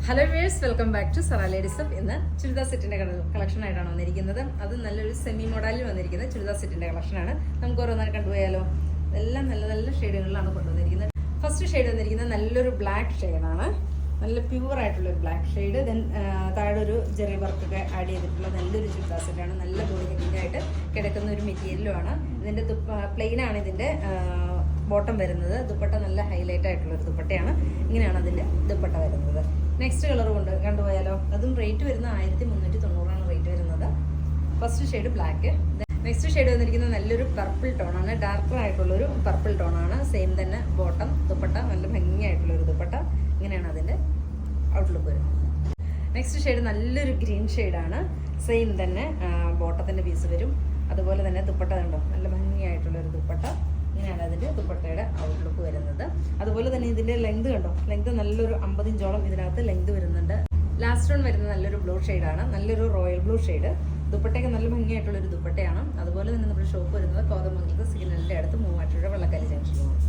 Hello viewers, welcome back to Zara ladies hub. ഇന്ന് ചുരിദാർ സെറ്റിന്റെ collection ആയിട്ടാണ് വന്നിരിക്കുന്നത്. അത് നല്ലൊരു സെമി മോഡലിൽ വന്നിരിക്കുന്ന ചുരിദാർ സെറ്റിന്റെ കളക്ഷനാണ്. നമുക്ക് ഓരോന്നായി കണ്ടുപോയാലോ. എല്ലാം നല്ല നല്ല ഷെയ്ഡുകളിലാണ് കൊണ്ടുവന്നിരിക്കുന്നത്. ഫസ്റ്റ് ഷെയ്ഡ് വന്നിരിക്കുന്നത് നല്ലൊരു ബ്ലാക്ക് ഷെയ്ഡാണ്. നല്ല പ്യൂർ ആയിട്ടുള്ള ഒരു ബ്ലാക്ക് ഷെയ്ഡ്. ദെൻ താഴെ ഒരു ജെറി വർക്കൊക്കെ ആഡ് ചെയ്തിട്ടുള്ള നല്ലൊരു ചുരിദാർ സെറ്റാണ്. നല്ല ബോഡി കട്ടിംഗ് ആയിട്ട് കിടക്കുന്ന ഒരു മെറ്റീരിയലുമാണ്. ഇതിന്റെ പ്ലെയിൻ ആണ് ഇതിന്റെ ബോട്ടം വരുന്നത്. ദുപ്പട്ട നല്ല ഹൈലൈറ്റ് ആയിട്ടുള്ള ഒരു ദുപ്പട്ടയാണ്. ഇങ്ങനെയാണ് അതിന്റെ ദുപ്പട്ട വരുന്നത്. നെക്സ്റ്റ് കളർ കൊണ്ട് കണ്ടുപോയാലോ. അതും റേറ്റ് വരുന്നത് 1390 റേറ്റ് വരുന്നത്. First shade black. Next shade വന്നിരിക്കുന്നത് നല്ലൊരു പർപ്പിൾ ടോണാണ്. ഡാർക്കർ ആയിട്ടുള്ളൊരു പർപ്പിൾ ടോണാണ്. സെയിം തന്നെ ബോട്ടം, ദുപ്പട്ട നല്ല ഭംഗിയായിട്ടുള്ളൊരു ദുപ്പട്ട. ഇങ്ങനെയാണ് അതിൻ്റെ ഔട്ട്ലുക്ക് വരുന്നത്. നെക്സ്റ്റ് ഷെയ്ഡ് നല്ലൊരു ഗ്രീൻ ഷെയ്ഡാണ്. സെയിം തന്നെ ബോട്ടത്തിൻ്റെ പീസ് വരും. അതുപോലെ തന്നെ ദുപ്പട്ട കണ്ടോ, നല്ല ഭംഗിയായിട്ടുള്ളൊരു ദുപ്പട്ട. ഇങ്ങനെയാണ് അതിൻ്റെ ദുപ്പട്ടയുടെ ഔട്ട്ലുക്ക് വരുന്നത്. അതുപോലെ തന്നെ ഇതിൻ്റെ ലെങ്ത് കണ്ടോ, ലെങ്ത് നല്ലൊരു 50 ഇഞ്ചോളം ഇതിനകത്ത് ലെങ്ത് വരുന്നുണ്ട്. ലാസ്റ്റ് വൺ വരുന്നത് നല്ലൊരു ബ്ലൂ ഷെയ്ഡാണ്. നല്ലൊരു റോയൽ ബ്ലൂ ഷെയ്ഡ്. ദുപ്പട്ടയൊക്കെ നല്ല ഭംഗിയായിട്ടുള്ളൊരു ദുപ്പട്ടയാണ്. അതുപോലെ തന്നെ നമ്മുടെ ഷോപ്പ് വരുന്നത് കോതമംഗലത്ത് സിഗ്നലിൻ്റെ അടുത്ത് മൂവാറ്റുപുഴ വെള്ളക്കാലി ജംഗ്ഷനിലാണ്.